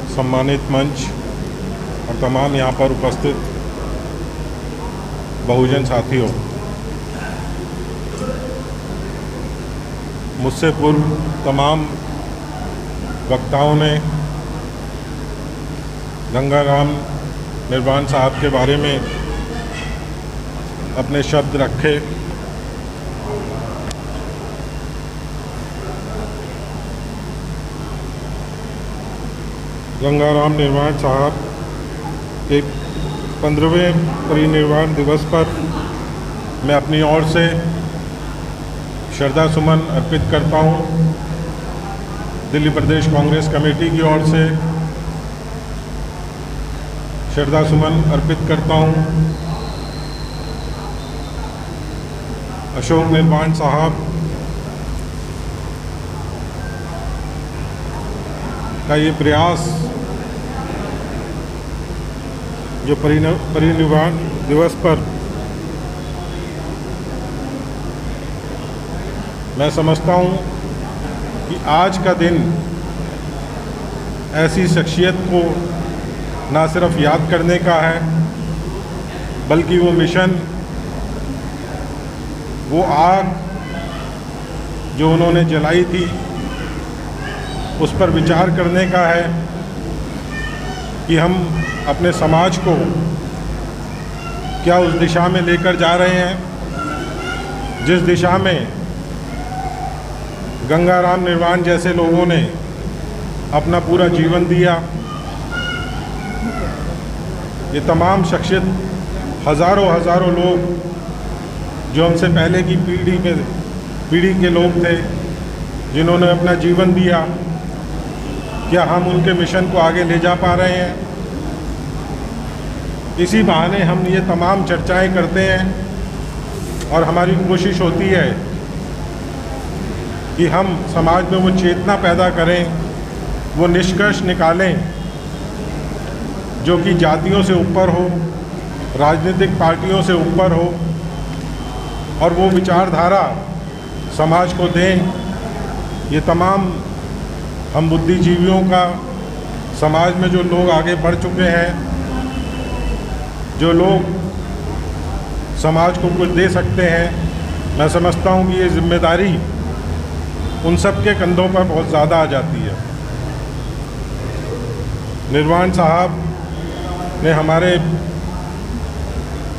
सम्मानित मंच और तमाम यहाँ पर उपस्थित बहुजन साथियों, मुझसे पूर्व तमाम वक्ताओं ने गंगाराम निर्वाण साहब के बारे में अपने शब्द रखे। गंगाराम निर्वाण साहब के 15वें परिनिर्वाण दिवस पर मैं अपनी ओर से श्रद्धा सुमन अर्पित करता हूँ। दिल्ली प्रदेश कांग्रेस कमेटी की ओर से श्रद्धा सुमन अर्पित करता हूँ। अशोक निर्वाण साहब का ये प्रयास जो परिनिर्वाण दिवस पर मैं समझता हूँ कि आज का दिन ऐसी शख्सियत को ना सिर्फ याद करने का है, बल्कि वो मिशन, वो आग जो उन्होंने जलाई थी, उस पर विचार करने का है कि हम अपने समाज को क्या उस दिशा में लेकर जा रहे हैं जिस दिशा में गंगाराम निर्वाण जैसे लोगों ने अपना पूरा जीवन दिया। ये तमाम शख्सियत, हज़ारों लोग जो हमसे पहले की पीढ़ी के लोग थे, जिन्होंने अपना जीवन दिया, क्या हम उनके मिशन को आगे ले जा पा रहे हैं? इसी बहाने हम ये तमाम चर्चाएं करते हैं और हमारी कोशिश होती है कि हम समाज में वो चेतना पैदा करें, वो निष्कर्ष निकालें जो कि जातियों से ऊपर हो, राजनीतिक पार्टियों से ऊपर हो, और वो विचारधारा समाज को दें। ये तमाम हम बुद्धिजीवियों का, समाज में जो लोग आगे बढ़ चुके हैं, जो लोग समाज को कुछ दे सकते हैं, मैं समझता हूँ कि ये जिम्मेदारी उन सब के कंधों पर बहुत ज़्यादा आ जाती है। निर्वाण साहब ने हमारे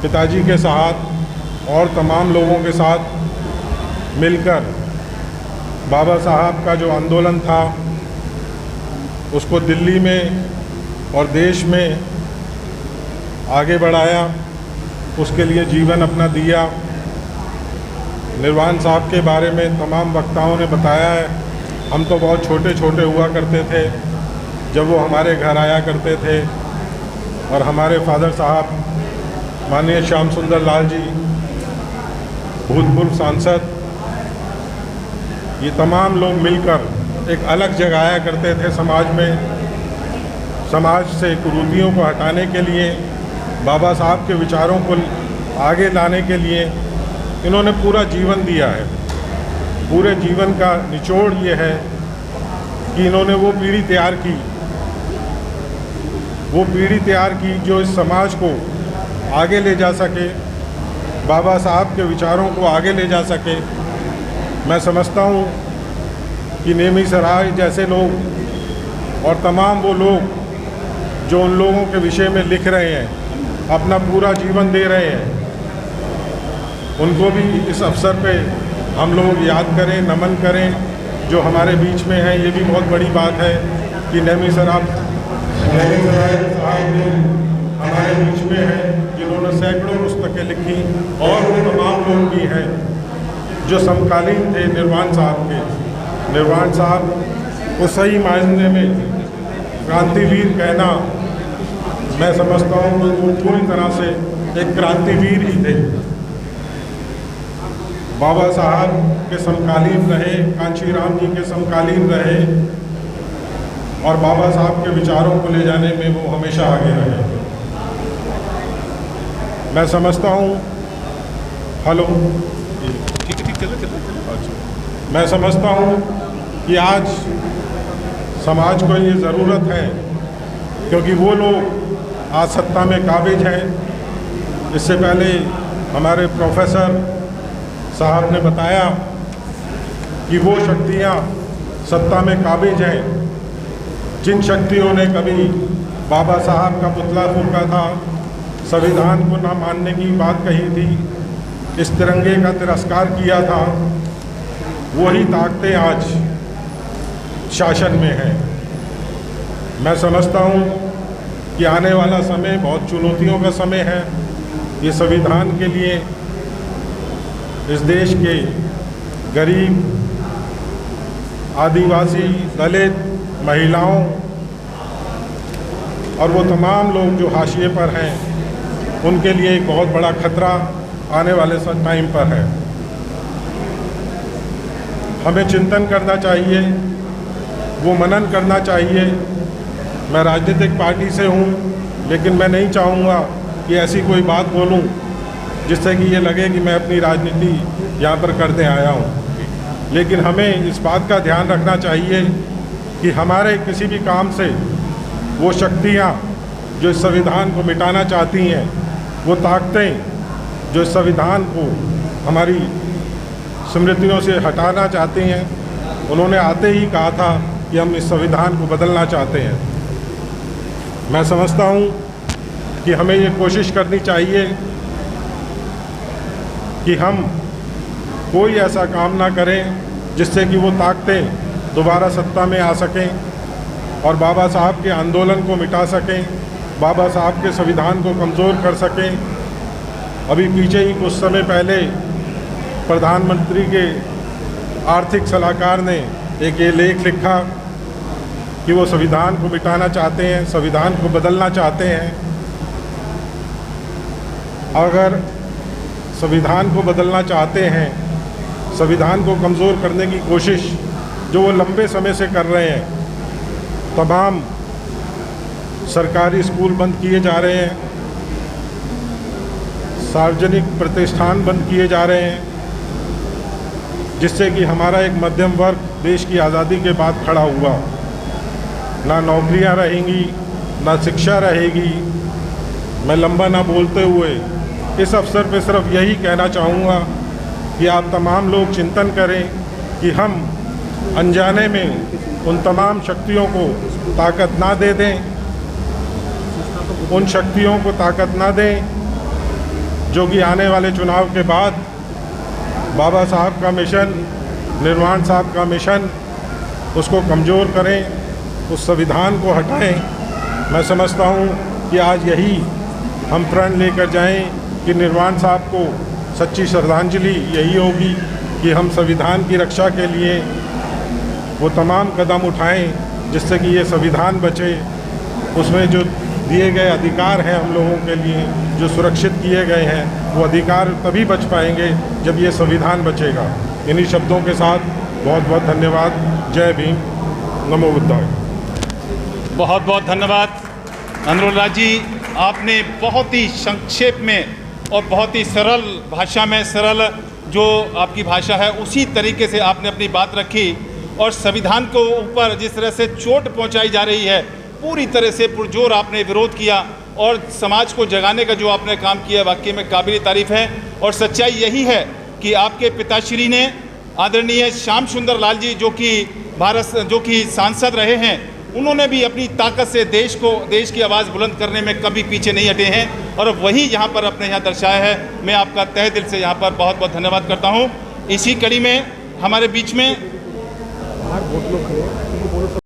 पिताजी के साथ और तमाम लोगों के साथ मिलकर बाबा साहब का जो आंदोलन था उसको दिल्ली में और देश में आगे बढ़ाया, उसके लिए जीवन अपना दिया। निर्वाण साहब के बारे में तमाम वक्ताओं ने बताया है। हम तो बहुत छोटे हुआ करते थे जब वो हमारे घर आया करते थे, और हमारे फादर साहब माननीय श्याम सुंदर लाल जी, भूतपूर्व सांसद, ये तमाम लोग मिलकर एक अलग जगह आया करते थे समाज में। समाज से कुरीतियों को हटाने के लिए, बाबा साहब के विचारों को आगे लाने के लिए इन्होंने पूरा जीवन दिया है। पूरे जीवन का निचोड़ ये है कि इन्होंने वो पीढ़ी तैयार की जो इस समाज को आगे ले जा सके, बाबा साहब के विचारों को आगे ले जा सके। मैं समझता हूँ कि नेमी सराय जैसे लोग और तमाम वो लोग जो उन लोगों के विषय में लिख रहे हैं, अपना पूरा जीवन दे रहे हैं, उनको भी इस अवसर पे हम लोग याद करें, नमन करें, जो हमारे बीच में हैं। ये भी बहुत बड़ी बात है कि नेमी सराय साहब हमारे बीच में हैं, जिन्होंने सैकड़ों पुस्तकें लिखी, और वो तमाम लोग भी हैं जो समकालीन थे निर्वाण साहब के। निर्वाण साहब को सही मायने में क्रांतिवीर कहना, मैं समझता हूँ कि वो पूरी तरह से एक क्रांतिवीर ही थे। बाबा साहब के समकालीन रहे, कांशीराम जी के समकालीन रहे, और बाबा साहब के विचारों को ले जाने में वो हमेशा आगे रहे। मैं समझता हूँ, हेलो, मैं समझता हूँ कि आज समाज को ये ज़रूरत है क्योंकि वो लोग आज सत्ता में काबिज हैं। इससे पहले हमारे प्रोफेसर साहब ने बताया कि वो शक्तियाँ सत्ता में काबिज हैं जिन शक्तियों ने कभी बाबा साहब का पुतला फूंका था, संविधान को ना मानने की बात कही थी, इस तिरंगे का तिरस्कार किया था, वही ताकतें आज शासन में हैं। मैं समझता हूँ कि आने वाला समय बहुत चुनौतियों का समय है। ये संविधान के लिए इस देश के गरीब, आदिवासी, दलित, महिलाओं और वो तमाम लोग जो हाशिए पर हैं, उनके लिए एक बहुत बड़ा खतरा आने वाले टाइम पर है। हमें चिंतन करना चाहिए, वो मनन करना चाहिए। मैं राजनीतिक पार्टी से हूँ, लेकिन मैं नहीं चाहूँगा कि ऐसी कोई बात बोलूँ जिससे कि ये लगे कि मैं अपनी राजनीति यहाँ पर करने आया हूँ। लेकिन हमें इस बात का ध्यान रखना चाहिए कि हमारे किसी भी काम से वो शक्तियाँ जो इस संविधान को मिटाना चाहती हैं, वो ताकतें जो इस संविधान को हमारी स्मृतियों से हटाना चाहती हैं, उन्होंने आते ही कहा था कि हम इस संविधान को बदलना चाहते हैं। मैं समझता हूँ कि हमें ये कोशिश करनी चाहिए कि हम कोई ऐसा काम ना करें जिससे कि वो ताकतें दोबारा सत्ता में आ सकें और बाबा साहब के आंदोलन को मिटा सकें, बाबा साहब के संविधान को कमज़ोर कर सकें। अभी पीछे ही कुछ समय पहले प्रधानमंत्री के आर्थिक सलाहकार ने एक ये लेख लिखा कि वो संविधान को मिटाना चाहते हैं, संविधान को बदलना चाहते हैं। अगर संविधान को बदलना चाहते हैं, संविधान को कमज़ोर करने की कोशिश जो वो लंबे समय से कर रहे हैं, तमाम सरकारी स्कूल बंद किए जा रहे हैं, सार्वजनिक प्रतिष्ठान बंद किए जा रहे हैं, जिससे कि हमारा एक मध्यम वर्ग देश की आज़ादी के बाद खड़ा हुआ। ना नौकरियां रहेंगी, ना शिक्षा रहेगी। मैं लंबा ना बोलते हुए इस अवसर पे सिर्फ यही कहना चाहूँगा कि आप तमाम लोग चिंतन करें कि हम अनजाने में उन तमाम शक्तियों को ताकत ना दे दें, उन शक्तियों को ताकत ना दें जो कि आने वाले चुनाव के बाद बाबा साहब का मिशन, निर्वाण साहब का मिशन, उसको कमज़ोर करें, उस संविधान को हटाएं। मैं समझता हूँ कि आज यही हम प्रण लेकर जाएं कि निर्वाण साहब को सच्ची श्रद्धांजलि यही होगी कि हम संविधान की रक्षा के लिए वो तमाम कदम उठाएं जिससे कि ये संविधान बचे, उसमें जो दिए गए अधिकार हैं हम लोगों के लिए, जो सुरक्षित किए गए हैं, वो अधिकार तभी बच पाएंगे जब ये संविधान बचेगा। इन्हीं शब्दों के साथ बहुत बहुत धन्यवाद। जय भीम, नमो बुद्धाय। बहुत बहुत धन्यवाद अनुरोध राज जी। आपने बहुत ही संक्षेप में और बहुत ही सरल भाषा में, सरल जो आपकी भाषा है उसी तरीके से आपने अपनी बात रखी और संविधान को ऊपर जिस तरह से चोट पहुंचाई जा रही है, पूरी तरह से पुरजोर आपने विरोध किया और समाज को जगाने का जो आपने काम किया वाकई में काबिल तारीफ़ है। और सच्चाई यही है कि आपके पिताश्री ने आदरणीय श्याम सुंदर लाल जी जो कि सांसद रहे हैं, उन्होंने भी अपनी ताकत से देश की आवाज़ बुलंद करने में कभी पीछे नहीं हटे हैं और वही यहाँ पर अपने यहाँ दर्शाया है। मैं आपका तहे दिल से यहाँ पर बहुत बहुत धन्यवाद करता हूँ। इसी कड़ी में हमारे बीच में